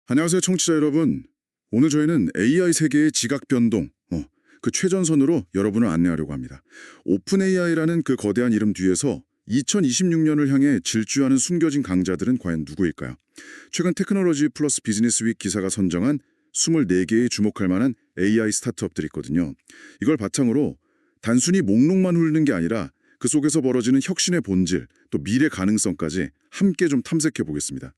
안녕하세요, 청취자 여러분. 오늘 저희는 AI 세계의 지각 변동, 그 최전선으로 여러분을 안내하려고 합니다. 오픈 AI라는 그 거대한 이름 뒤에서 2026년을 향해 질주하는 숨겨진 강자들은 과연 누구일까요? 최근 테크놀로지 플러스 비즈니스 윅 기사가 선정한 24개의 주목할 만한 AI 스타트업들이 있거든요. 이걸 바탕으로 단순히 목록만 훑는 게 아니라 그 속에서 벌어지는 혁신의 본질, 또 미래 가능성까지 함께 좀 탐색해 보겠습니다.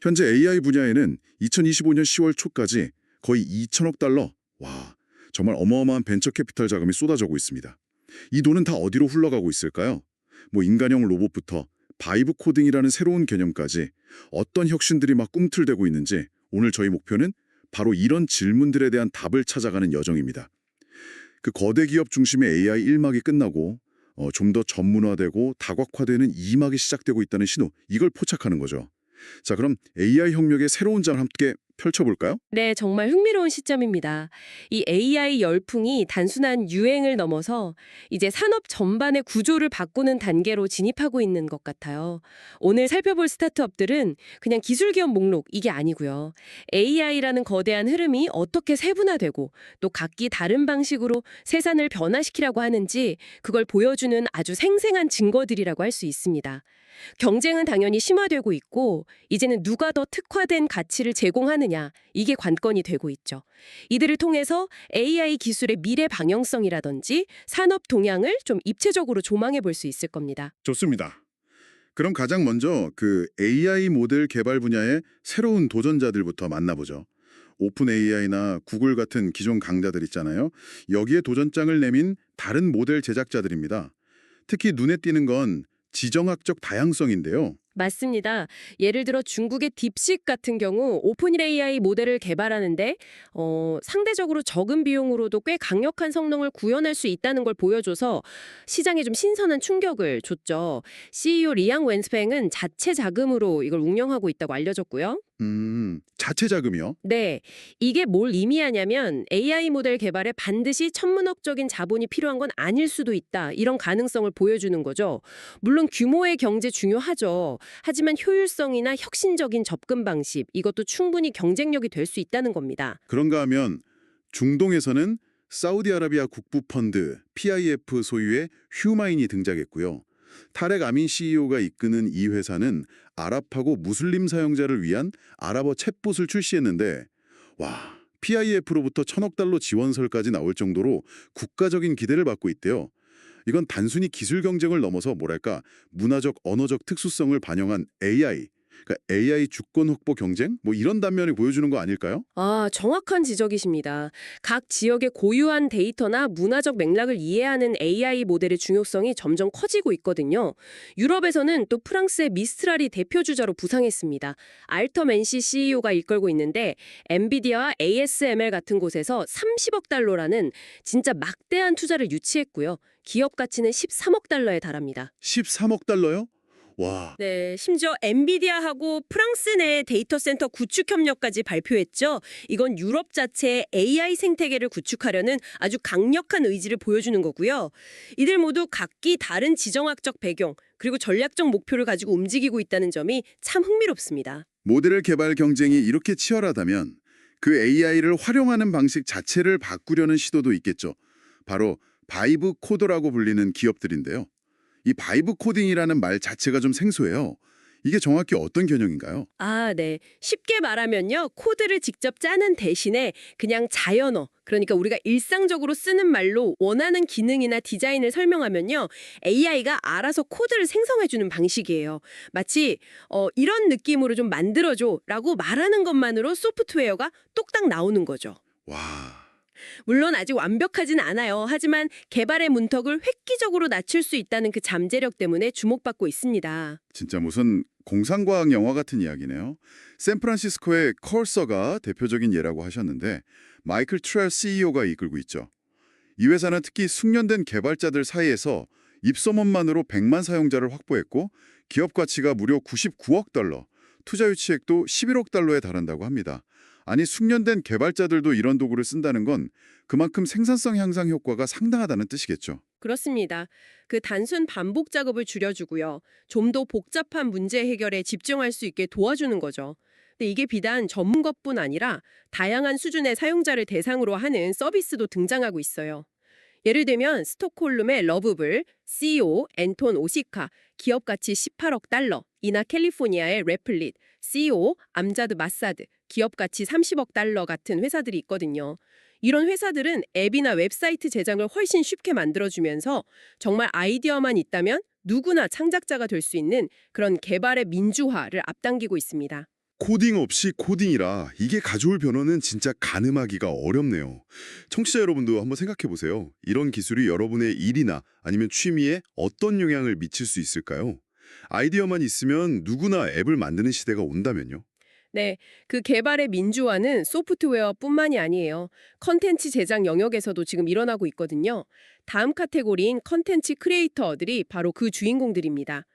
현재 AI 분야에는 2025년 10월 초까지 거의 2천억 달러, 와, 정말 어마어마한 벤처 캐피탈 자금이 쏟아지고 있습니다. 이 돈은 다 어디로 흘러가고 있을까요? 뭐 인간형 로봇부터 바이브 코딩이라는 새로운 개념까지 어떤 혁신들이 막 꿈틀대고 있는지 오늘 저희 목표는 바로 이런 질문들에 대한 답을 찾아가는 여정입니다. 그 거대 기업 중심의 AI 1막이 끝나고 좀 더 전문화되고 다각화되는 2막이 시작되고 있다는 신호, 이걸 포착하는 거죠. 자, 그럼 AI 혁명의 새로운 장을 함께 펼쳐볼까요? 네, 정말 흥미로운 시점입니다. 이 AI 열풍이 단순한 유행을 넘어서 이제 산업 전반의 구조를 바꾸는 단계로 진입하고 있는 것 같아요. 오늘 살펴볼 스타트업들은 그냥 기술 기업 목록 이게 아니고요. AI라는 거대한 흐름이 어떻게 세분화되고 또 각기 다른 방식으로 세상을 변화시키려고 하는지 그걸 보여주는 아주 생생한 증거들이라고 할 수 있습니다. 경쟁은 당연히 심화되고 있고 이제는 누가 더 특화된 가치를 제공하느냐 이게 관건이 되고 있죠. 이들을 통해서 AI 기술의 미래 방향성이라든지 산업 동향을 좀 입체적으로 조망해 볼 수 있을 겁니다. 좋습니다. 그럼 가장 먼저 그 AI 모델 개발 분야의 새로운 도전자들부터 만나보죠. 오픈 AI나 구글 같은 기존 강자들 있잖아요. 여기에 도전장을 내민 다른 모델 제작자들입니다. 특히 눈에 띄는 건 지정학적 다양성인데요. 맞습니다. 예를 들어 중국의 딥식 같은 경우 오픈 AI 모델을 개발하는데 상대적으로 적은 비용으로도 꽤 강력한 성능을 구현할 수 있다는 걸 보여줘서 시장에 좀 신선한 충격을 줬죠. CEO 리앙 웬스팽은 자체 자금으로 이걸 운영하고 있다고 알려졌고요. 자체 자금이요? 네, 이게 뭘 의미하냐면 AI 모델 개발에 반드시 천문학적인 자본이 필요한 건 아닐 수도 있다. 이런 가능성을 보여주는 거죠. 물론 규모의 경제 중요하죠. 하지만 효율성이나 혁신적인 접근 방식, 이것도 충분히 경쟁력이 될 수 있다는 겁니다. 그런가 하면 중동에서는 사우디아라비아 국부펀드 PIF 소유의 휴마인이 등장했고요. 타렉 아민 CEO가 이끄는 이 회사는 아랍하고 무슬림 사용자를 위한 아랍어 챗봇을 출시했는데 와, PIF로부터 1,000억 달러 지원설까지 나올 정도로 국가적인 기대를 받고 있대요. 이건 단순히 기술 경쟁을 넘어서 뭐랄까 문화적 언어적 특수성을 반영한 AI, 그러니까 AI 주권 확보 경쟁? 뭐 이런 단면을 보여주는 거 아닐까요? 아, 정확한 지적이십니다. 각 지역의 고유한 데이터나 문화적 맥락을 이해하는 AI 모델의 중요성이 점점 커지고 있거든요. 유럽에서는 또 프랑스의 미스트랄이 대표주자로 부상했습니다. 알터맨시 CEO가 이끌고 있는데 엔비디아와 ASML 같은 곳에서 30억 달러라는 진짜 막대한 투자를 유치했고요. 기업 가치는 13억 달러에 달합니다. 13억 달러요? 와, 네, 심지어 엔비디아하고 프랑스 내 데이터 센터 구축 협력까지 발표했죠. 이건 유럽 자체의 AI 생태계를 구축하려는 아주 강력한 의지를 보여주는 거고요. 이들 모두 각기 다른 지정학적 배경, 그리고 전략적 목표를 가지고 움직이고 있다는 점이 참 흥미롭습니다. 모델 개발 경쟁이 이렇게 치열하다면 그 AI를 활용하는 방식 자체를 바꾸려는 시도도 있겠죠. 바로 바이브 코더라고 불리는 기업들인데요. 이 바이브 코딩이라는 말 자체가 좀 생소해요. 이게 정확히 어떤 개념인가요? 아, 네. 쉽게 말하면요. 코드를 직접 짜는 대신에 그냥 자연어, 그러니까 우리가 일상적으로 쓰는 말로 원하는 기능이나 디자인을 설명하면요. AI가 알아서 코드를 생성해주는 방식이에요. 마치 이런 느낌으로 좀 만들어줘 라고 말하는 것만으로 소프트웨어가 똑딱 나오는 거죠. 와, 물론 아직 완벽하진 않아요. 하지만 개발의 문턱을 획기적으로 낮출 수 있다는 그 잠재력 때문에 주목받고 있습니다. 진짜 무슨 공상과학 영화 같은 이야기네요. 샌프란시스코의 컬서가 대표적인 예라고 하셨는데 마이클 트렐 CEO가 이끌고 있죠. 이 회사는 특히 숙련된 개발자들 사이에서 입소문만으로 100만 사용자를 확보했고 기업 가치가 무려 99억 달러, 투자 유치액도 11억 달러에 달한다고 합니다. 아니 숙련된 개발자들도 이런 도구를 쓴다는 건 그만큼 생산성 향상 효과가 상당하다는 뜻이겠죠. 그렇습니다. 그 단순 반복 작업을 줄여주고요. 좀 더 복잡한 문제 해결에 집중할 수 있게 도와주는 거죠. 근데 이게 비단 전문가뿐 아니라 다양한 수준의 사용자를 대상으로 하는 서비스도 등장하고 있어요. 예를 들면 스톡홀름의 러브블, CEO 앤톤 오시카, 기업 가치 18억 달러, 이나 캘리포니아의 레플릿, CEO 암자드 마사드, 기업 가치 30억 달러 같은 회사들이 있거든요. 이런 회사들은 앱이나 웹사이트 제작을 훨씬 쉽게 만들어주면서 정말 아이디어만 있다면 누구나 창작자가 될 수 있는 그런 개발의 민주화를 앞당기고 있습니다. 코딩 없이 코딩이라 이게 가져올 변화는 진짜 가늠하기가 어렵네요. 청취자 여러분도 한번 생각해 보세요. 이런 기술이 여러분의 일이나 아니면 취미에 어떤 영향을 미칠 수 있을까요? 아이디어만 있으면 누구나 앱을 만드는 시대가 온다면요. 네, 그 개발의 민주화는 소프트웨어뿐만이 아니에요. 컨텐츠 제작 영역에서도 지금 일어나고 있거든요. 다음 카테고리인 컨텐츠 크리에이터들이 바로 그 주인공들입니다.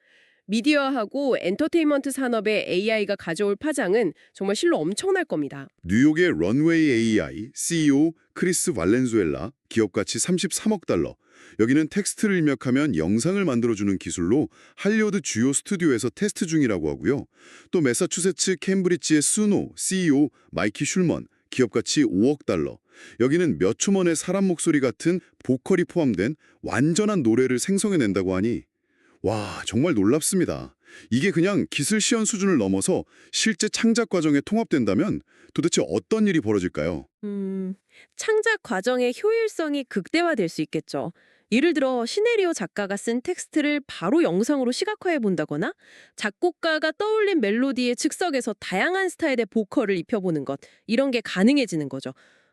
미디어하고 엔터테인먼트 산업에 AI가 가져올 파장은 정말 실로 엄청날 겁니다. 뉴욕의 런웨이 AI CEO 크리스 발렌수엘라 기업 가치 33억 달러. 여기는 텍스트를 입력하면 영상을 만들어주는 기술로 할리우드 주요 스튜디오에서 테스트 중이라고 하고요. 또 매사추세츠 캠브리지의 수노 CEO 마이키 슐먼 기업 가치 5억 달러. 여기는 몇 초 만에 사람 목소리 같은 보컬이 포함된 완전한 노래를 생성해낸다고 하니 와, 정말 놀랍습니다. 이게 그냥 기술 시연 수준을 넘어서 실제 창작 과정에 통합된다면 도대체 어떤 일이 벌어질까요? 창작 과정의 효율성이 극대화될 수 있겠죠. 예를 들어 시네리오 작가가 쓴 텍스트를 바로 영상으로 시각화해 본다거나 작곡가가 떠올린 멜로디의 즉석에서 다양한 스타일의 보컬을 입혀보는 것, 이런 게 가능해지는 거죠.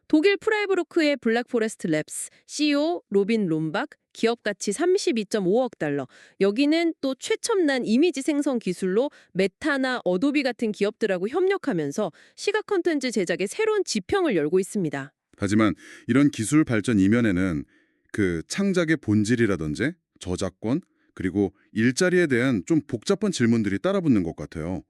독일 프라이부르크의 블랙 포레스트 랩스, CEO 로빈 롬박, 기업 가치 32.5억 달러. 여기는 또 최첨단 이미지 생성 기술로 메타나 어도비 같은 기업들하고 협력하면서 시각 콘텐츠 제작의 새로운 지평을 열고 있습니다. 하지만 이런 기술 발전 이면에는 그 창작의 본질이라든지 저작권 그리고 일자리에 대한 좀 복잡한 질문들이 따라붙는 것 같아요.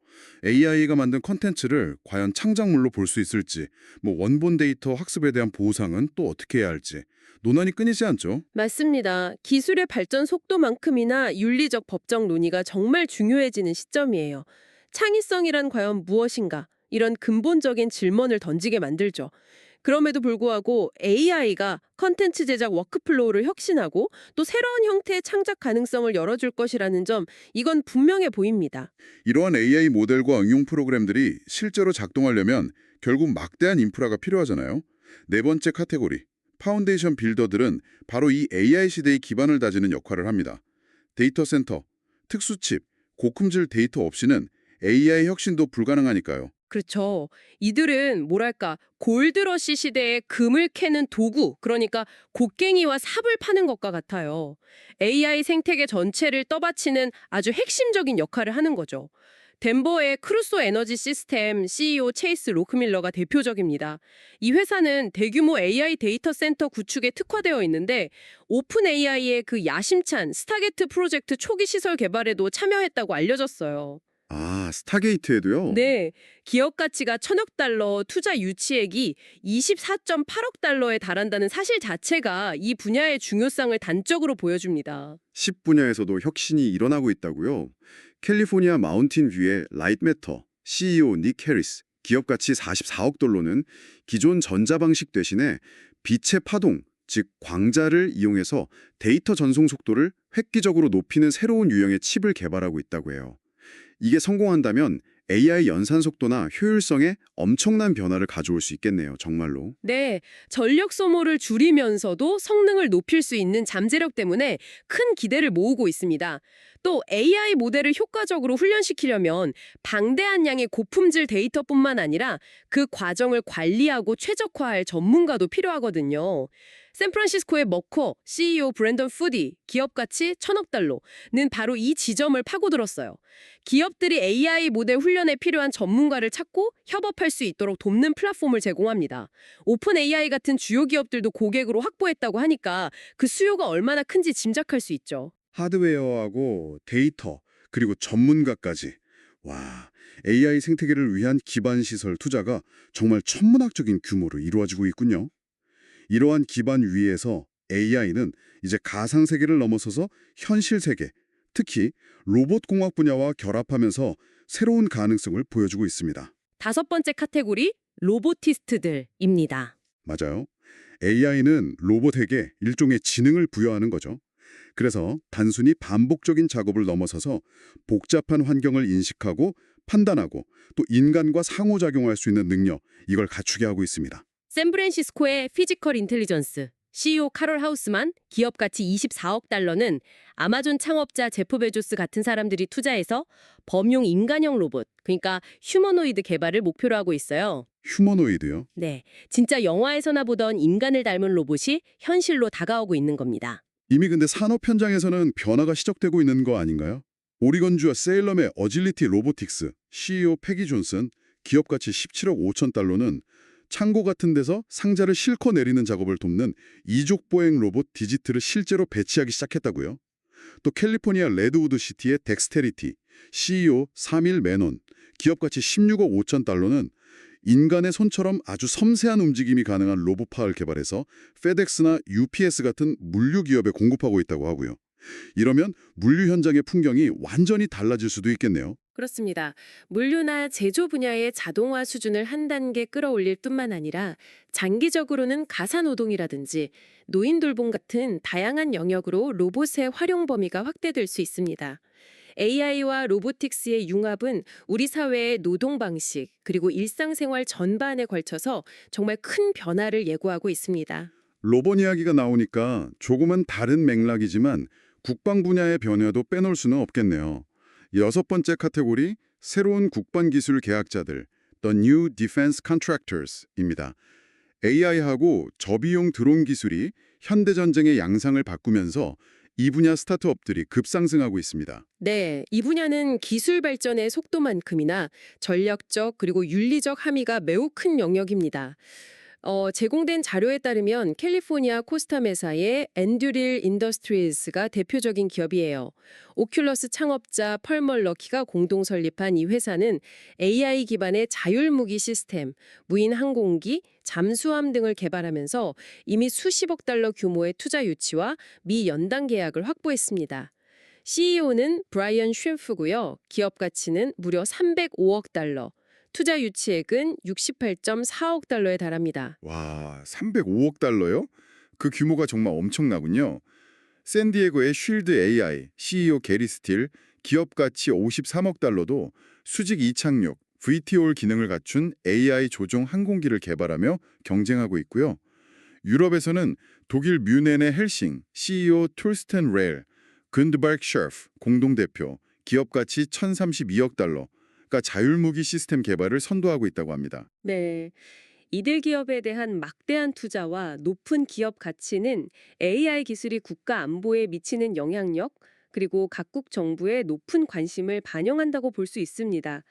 AI가 만든 컨텐츠를 과연 창작물로 볼 수 있을지, 뭐 원본 데이터 학습에 대한 보상은 또 어떻게 해야 할지 논란이 끊이지 않죠. 맞습니다. 기술의 발전 속도만큼이나 윤리적 법적 논의가 정말 중요해지는 시점이에요. 창의성이란 과연 무엇인가? 이런 근본적인 질문을 던지게 만들죠. 그럼에도 불구하고 AI가 컨텐츠 제작 워크플로우를 혁신하고 또 새로운 형태의 창작 가능성을 열어줄 것이라는 점, 이건 분명해 보입니다. 이러한 AI 모델과 응용 프로그램들이 실제로 작동하려면 결국 막대한 인프라가 필요하잖아요. 네 번째 카테고리, 파운데이션 빌더들은 바로 이 AI 시대의 기반을 다지는 역할을 합니다. 데이터 센터, 특수칩, 고품질 데이터 없이는 AI 혁신도 불가능하니까요. 그렇죠. 이들은 뭐랄까 골드러시 시대에 금을 캐는 도구, 그러니까 곡괭이와 삽을 파는 것과 같아요. AI 생태계 전체를 떠받치는 아주 핵심적인 역할을 하는 거죠. 덴버의 크루소 에너지 시스템 CEO 체이스 로크밀러가 대표적입니다. 이 회사는 대규모 AI 데이터 센터 구축에 특화되어 있는데 오픈 AI의 그 야심찬 스타게트 프로젝트 초기 시설 개발에도 참여했다고 알려졌어요. 아, 스타게이트에도요? 네, 기업 가치가 1,000억 달러, 투자 유치액이 24.8억 달러에 달한다는 사실 자체가 이 분야의 중요성을 단적으로 보여줍니다. 10 분야에서도 혁신이 일어나고 있다고요? 캘리포니아 마운틴 뷰의 라이트매터 CEO 닉 해리스, 기업 가치 44억 달러는 기존 전자 방식 대신에 빛의 파동, 즉 광자를 이용해서 데이터 전송 속도를 획기적으로 높이는 새로운 유형의 칩을 개발하고 있다고 해요. 이게 성공한다면 AI 연산 속도나 효율성에 엄청난 변화를 가져올 수 있겠네요, 정말로. 네, 전력 소모를 줄이면서도 성능을 높일 수 있는 잠재력 때문에 큰 기대를 모으고 있습니다. 또 AI 모델을 효과적으로 훈련시키려면 방대한 양의 고품질 데이터뿐만 아니라 그 과정을 관리하고 최적화할 전문가도 필요하거든요. 샌프란시스코의 머커, CEO 브랜던 푸디, 기업 가치 1,000억 달러는 바로 이 지점을 파고들었어요. 기업들이 AI 모델 훈련에 필요한 전문가를 찾고 협업할 수 있도록 돕는 플랫폼을 제공합니다. 오픈 AI 같은 주요 기업들도 고객으로 확보했다고 하니까 그 수요가 얼마나 큰지 짐작할 수 있죠. 하드웨어하고 데이터, 그리고 전문가까지. 와, AI 생태계를 위한 기반 시설 투자가 정말 천문학적인 규모로 이루어지고 있군요. 이러한 기반 위에서 AI는 이제 가상 세계를 넘어서서 현실 세계, 특히 로봇 공학 분야와 결합하면서 새로운 가능성을 보여주고 있습니다. 다섯 번째 카테고리, 로보티스트들입니다. 맞아요. AI는 로봇에게 일종의 지능을 부여하는 거죠. 그래서 단순히 반복적인 작업을 넘어서서 복잡한 환경을 인식하고 판단하고 또 인간과 상호작용할 수 있는 능력, 이걸 갖추게 하고 있습니다. 샌프란시스코의 피지컬 인텔리전스 CEO 카롤 하우스만 기업 가치 24억 달러는 아마존 창업자 제프 베조스 같은 사람들이 투자해서 범용 인간형 로봇, 그러니까 휴머노이드 개발을 목표로 하고 있어요. 휴머노이드요? 네, 진짜 영화에서나 보던 인간을 닮은 로봇이 현실로 다가오고 있는 겁니다. 이미 근데 산업 현장에서는 변화가 시작되고 있는 거 아닌가요? 오리건주와 세일럼의 어질리티 로보틱스 CEO 패기 존슨 기업 가치 17억 5천 달러는 창고 같은 데서 상자를 싣고 내리는 작업을 돕는 이족 보행 로봇 디지트를 실제로 배치하기 시작했다고요. 또 캘리포니아 레드우드 시티의 덱스테리티 CEO 사밀 메논 기업 가치 16억 5천 달러는 인간의 손처럼 아주 섬세한 움직임이 가능한 로봇파를 개발해서 페덱스나 UPS 같은 물류 기업에 공급하고 있다고 하고요. 이러면 물류 현장의 풍경이 완전히 달라질 수도 있겠네요. 그렇습니다. 물류나 제조 분야의 자동화 수준을 한 단계 끌어올릴 뿐만 아니라 장기적으로는 가사노동이라든지 노인 돌봄 같은 다양한 영역으로 로봇의 활용 범위가 확대될 수 있습니다. AI와 로보틱스의 융합은 우리 사회의 노동 방식 그리고 일상생활 전반에 걸쳐서 정말 큰 변화를 예고하고 있습니다. 로봇 이야기가 나오니까 조금은 다른 맥락이지만 국방 분야의 변화도 빼놓을 수는 없겠네요. 여섯 번째 카테고리, 새로운 국방 기술 계약자들, The New Defense Contractors입니다. AI하고 저비용 드론 기술이 현대전쟁의 양상을 바꾸면서 이 분야 스타트업들이 급상승하고 있습니다. 네, 이 분야는 기술 발전의 속도만큼이나 전략적 그리고 윤리적 함의가 매우 큰 영역입니다. 제공된 자료에 따르면 캘리포니아 코스타메사의 엔듀릴 인더스트리즈가 대표적인 기업이에요. 오큘러스 창업자 펄 멀러키가 공동 설립한 이 회사는 AI 기반의 자율무기 시스템, 무인 항공기, 잠수함 등을 개발하면서 이미 수십억 달러 규모의 투자 유치와 미 연당 계약을 확보했습니다. CEO는 브라이언 쉼프고요. 기업 가치는 무려 305억 달러. 투자 유치액은 68.4억 달러에 달합니다. 와, 305억 달러요? 그 규모가 정말 엄청나군요. 샌디에고의 쉴드 AI CEO 게리 스틸 기업 가치 53억 달러도 수직 이착륙, VTOL 기능을 갖춘 AI 조종 항공기를 개발하며 경쟁하고 있고요. 유럽에서는 독일 뮌헨의 헬싱 CEO 툴스텐 레일, 군드바르크 셔프 공동대표 기업 가치 1,032억 달러 가 자율무기 시스템 개발을 선도하고 있다고 합니다. 네. 이들 기업에 대한 막대한 투자와 높은 기업 가치는 AI 기술이 국가 안보에 미치는 영향력, 그리고 각국 정부의 높은 관심을 반영한다고 볼 수 있습니다.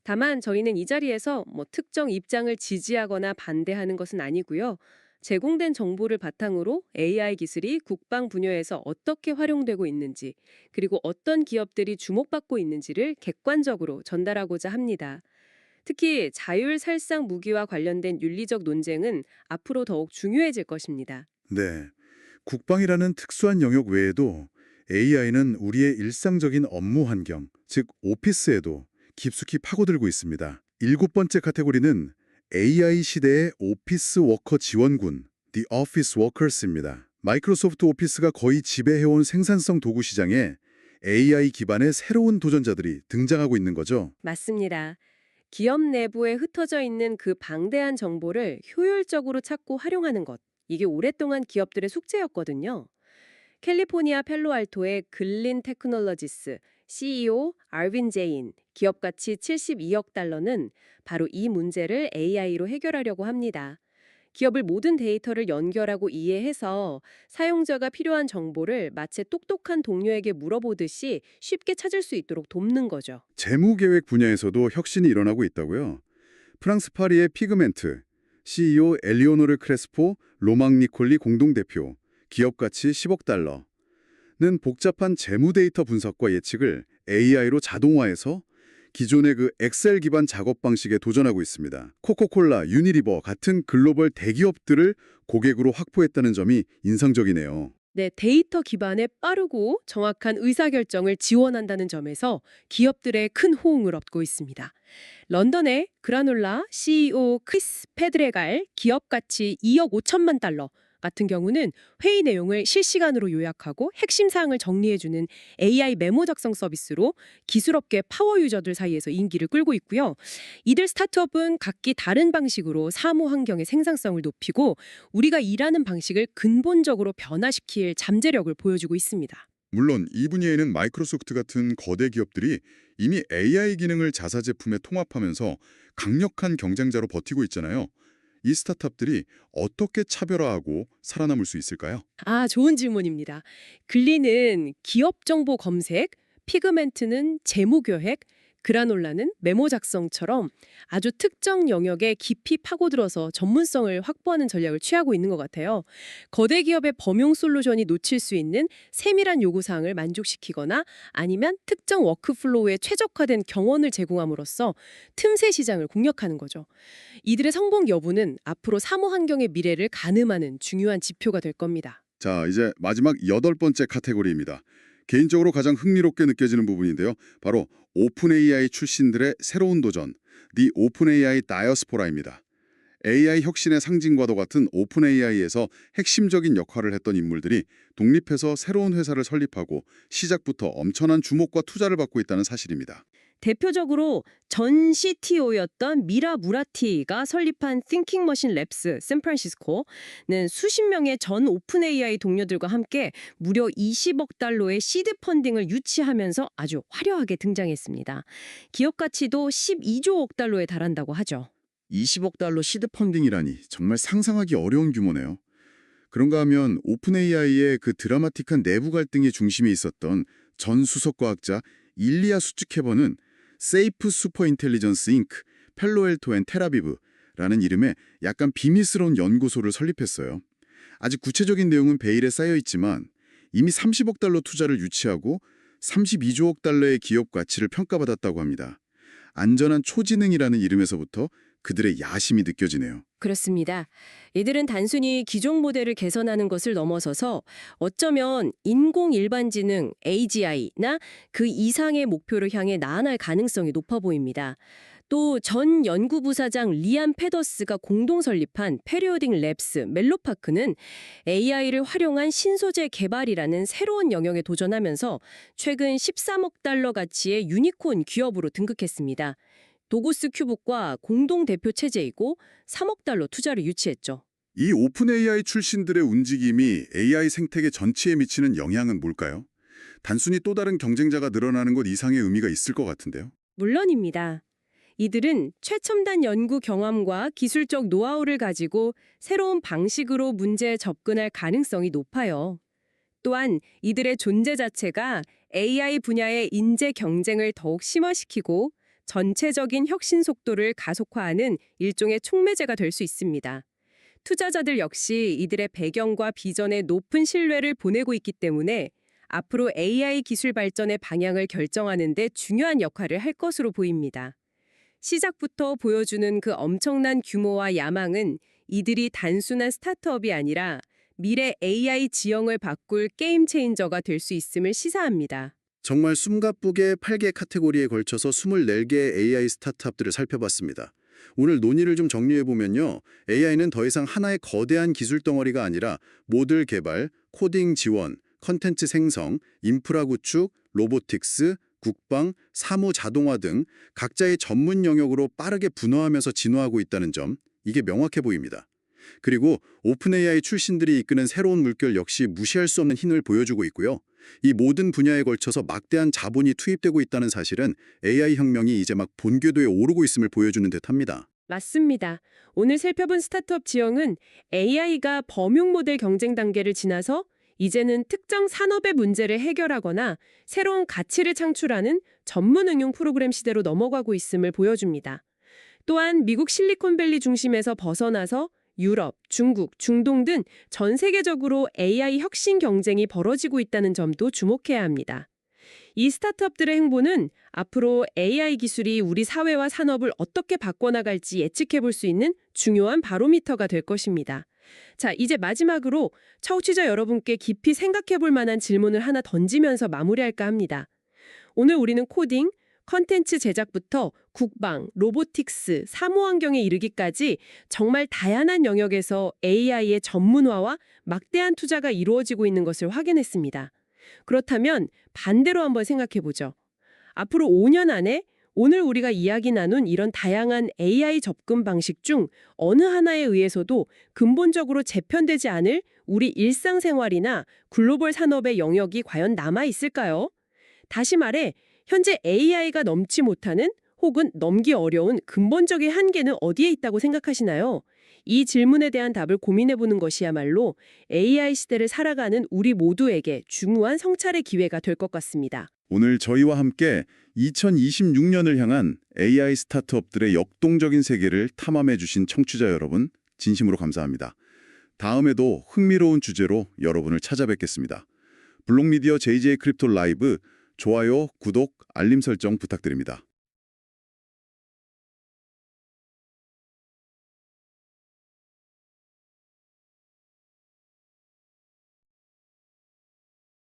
다만 저희는 이 자리에서 특정 입장을 지지하거나 반대하는 것은 아니고요. 제공된 정보를 바탕으로 AI 기술이 국방 분야에서 어떻게 활용되고 있는지, 그리고 어떤 기업들이 주목받고 있는지를 객관적으로 전달하고자 합니다. 특히 자율살상 무기와 관련된 윤리적 논쟁은 앞으로 더욱 중요해질 것입니다. 네, 국방이라는 특수한 영역 외에도 AI는 우리의 일상적인 업무 환경, 즉 오피스에도 깊숙이 파고들고 있습니다. 일곱 번째 카테고리는 AI 시대의 오피스 워커 지원군, The Office Workers입니다. 마이크로소프트 오피스가 거의 지배해온 생산성 도구 시장에 AI 기반의 새로운 도전자들이 등장하고 있는 거죠. 맞습니다. 기업 내부에 흩어져 있는 그 방대한 정보를 효율적으로 찾고 활용하는 것. 이게 오랫동안 기업들의 숙제였거든요. 캘리포니아 펠로알토의 글린 테크놀로지스 CEO 알빈 제인, 기업 가치 72억 달러는 바로 이 문제를 AI로 해결하려고 합니다. 기업을 모든 데이터를 연결하고 이해해서 사용자가 필요한 정보를 마치 똑똑한 동료에게 물어보듯이 쉽게 찾을 수 있도록 돕는 거죠. 재무계획 분야에서도 혁신이 일어나고 있다고요. 프랑스 파리의 피그멘트, CEO 엘리오노르 크레스포, 로망 니콜리 공동대표, 기업 가치 10억 달러는 복잡한 재무 데이터 분석과 예측을 AI로 자동화해서 기존의 그 엑셀 기반 작업 방식에 도전하고 있습니다. 코카콜라, 유니리버 같은 글로벌 대기업들을 고객으로 확보했다는 점이 인상적이네요. 네, 데이터 기반의 빠르고 정확한 의사결정을 지원한다는 점에서 기업들의 큰 호응을 얻고 있습니다. 런던의 그라놀라 CEO 크리스 페드레갈 기업 가치 2억 5천만 달러 같은 경우는 회의 내용을 실시간으로 요약하고 핵심 사항을 정리해주는 AI 메모 작성 서비스로 기술업계 파워 유저들 사이에서 인기를 끌고 있고요. 이들 스타트업은 각기 다른 방식으로 사무 환경의 생산성을 높이고 우리가 일하는 방식을 근본적으로 변화시킬 잠재력을 보여주고 있습니다. 물론 이 분야에는 마이크로소프트 같은 거대 기업들이 이미 AI 기능을 자사 제품에 통합하면서 강력한 경쟁자로 버티고 있잖아요. 이 스타트업들이 어떻게 차별화하고 살아남을 수 있을까요? 아, 좋은 질문입니다. 글리는 기업 정보 검색, 피그멘트는 재무 계획, 그라놀라는 메모 작성처럼 아주 특정 영역에 깊이 파고들어서 전문성을 확보하는 전략을 취하고 있는 것 같아요. 거대 기업의 범용 솔루션이 놓칠 수 있는 세밀한 요구사항을 만족시키거나 아니면 특정 워크플로우에 최적화된 경원을 제공함으로써 틈새 시장을 공략하는 거죠. 이들의 성공 여부는 앞으로 사무 환경의 미래를 가늠하는 중요한 지표가 될 겁니다. 자, 이제 마지막 8번째 카테고리입니다. 개인적으로 가장 흥미롭게 느껴지는 부분인데요. 바로 오픈 AI 출신들의 새로운 도전, The OpenAI Diaspora입니다. AI 혁신의 상징과도 같은 오픈 AI에서 핵심적인 역할을 했던 인물들이 독립해서 새로운 회사를 설립하고 시작부터 엄청난 주목과 투자를 받고 있다는 사실입니다. 대표적으로 전 CTO였던 미라 무라티가 설립한 Thinking Machine Labs 샌프란시스코는 수십 명의 전 오픈 AI 동료들과 함께 무려 20억 달러의 시드 펀딩을 유치하면서 아주 화려하게 등장했습니다. 기업 가치도 12조 달러에 달한다고 하죠. 20억 달러 시드 펀딩이라니 정말 상상하기 어려운 규모네요. 그런가 하면 오픈 AI의 그 드라마틱한 내부 갈등의 중심에 있었던 전 수석과학자 일리아 수츠케버는 세이프 슈퍼 인텔리전스 잉크 펠로엘토 앤 텔아비브라는 이름의 약간 비밀스러운 연구소를 설립했어요. 아직 구체적인 내용은 베일에 쌓여 있지만 이미 30억 달러 투자를 유치하고 32조억 달러의 기업 가치를 평가받았다고 합니다. 안전한 초지능이라는 이름에서부터 그들의 야심이 느껴지네요. 그렇습니다. 이들은 단순히 기존 모델을 개선하는 것을 넘어서서 어쩌면 인공 일반지능 AGI나 그 이상의 목표를 향해 나아갈 가능성이 높아 보입니다. 또 전 연구부사장 리안 페더스가 공동 설립한 페리오딩 랩스 멜로파크는 AI를 활용한 신소재 개발이라는 새로운 영역에 도전하면서 최근 13억 달러 가치의 유니콘 기업으로 등극했습니다. 도고스 큐북과 공동 대표 체제이고 3억 달러 투자를 유치했죠. 이 오픈 AI 출신들의 움직임이 AI 생태계 전체에 미치는 영향은 뭘까요? 단순히 또 다른 경쟁자가 늘어나는 것 이상의 의미가 있을 것 같은데요. 물론입니다. 이들은 최첨단 연구 경험과 기술적 노하우를 가지고 새로운 방식으로 문제에 접근할 가능성이 높아요. 또한 이들의 존재 자체가 AI 분야의 인재 경쟁을 더욱 심화시키고 전체적인 혁신 속도를 가속화하는 일종의 촉매제가 될 수 있습니다. 투자자들 역시 이들의 배경과 비전에 높은 신뢰를 보내고 있기 때문에 앞으로 AI 기술 발전의 방향을 결정하는 데 중요한 역할을 할 것으로 보입니다. 시작부터 보여주는 그 엄청난 규모와 야망은 이들이 단순한 스타트업이 아니라 미래 AI 지형을 바꿀 게임 체인저가 될 수 있음을 시사합니다. 정말 숨가쁘게 8개 카테고리에 걸쳐서 24개의 AI 스타트업들을 살펴봤습니다. 오늘 논의를 좀 정리해보면요. AI는 더 이상 하나의 거대한 기술 덩어리가 아니라 모듈 개발, 코딩 지원, 컨텐츠 생성, 인프라 구축, 로보틱스, 국방, 사무 자동화 등 각자의 전문 영역으로 빠르게 분화하면서 진화하고 있다는 점, 이게 명확해 보입니다. 그리고 오픈 AI 출신들이 이끄는 새로운 물결 역시 무시할 수 없는 힘을 보여주고 있고요. 이 모든 분야에 걸쳐서 막대한 자본이 투입되고 있다는 사실은 AI 혁명이 이제 막 본궤도에 오르고 있음을 보여주는 듯합니다. 맞습니다. 오늘 살펴본 스타트업 지형은 AI가 범용 모델 경쟁 단계를 지나서 이제는 특정 산업의 문제를 해결하거나 새로운 가치를 창출하는 전문 응용 프로그램 시대로 넘어가고 있음을 보여줍니다. 또한 미국 실리콘밸리 중심에서 벗어나서 유럽, 중국, 중동 등 전 세계적으로 AI 혁신 경쟁이 벌어지고 있다는 점도 주목해야 합니다. 이 스타트업들의 행보는 앞으로 AI 기술이 우리 사회와 산업을 어떻게 바꿔나갈지 예측해 볼 수 있는 중요한 바로미터가 될 것입니다. 자, 이제 마지막으로 청취자 여러분께 깊이 생각해 볼 만한 질문을 하나 던지면서 마무리할까 합니다. 오늘 우리는 코딩, 컨텐츠 제작부터 국방, 로보틱스, 사무환경에 이르기까지 정말 다양한 영역에서 AI의 전문화와 막대한 투자가 이루어지고 있는 것을 확인했습니다. 그렇다면 반대로 한번 생각해 보죠. 앞으로 5년 안에 오늘 우리가 이야기 나눈 이런 다양한 AI 접근 방식 중 어느 하나에 의해서도 근본적으로 재편되지 않을 우리 일상생활이나 글로벌 산업의 영역이 과연 남아 있을까요? 다시 말해, 현재 AI가 넘지 못하는 혹은 넘기 어려운 근본적인 한계는 어디에 있다고 생각하시나요? 이 질문에 대한 답을 고민해보는 것이야말로 AI 시대를 살아가는 우리 모두에게 중요한 성찰의 기회가 될 것 같습니다. 오늘 저희와 함께 2026년을 향한 AI 스타트업들의 역동적인 세계를 탐험해 주신 청취자 여러분, 진심으로 감사합니다. 다음에도 흥미로운 주제로 여러분을 찾아뵙겠습니다. 블록미디어 JJ 크립토 라이브 좋아요, 구독, 알림 설정 부탁드립니다.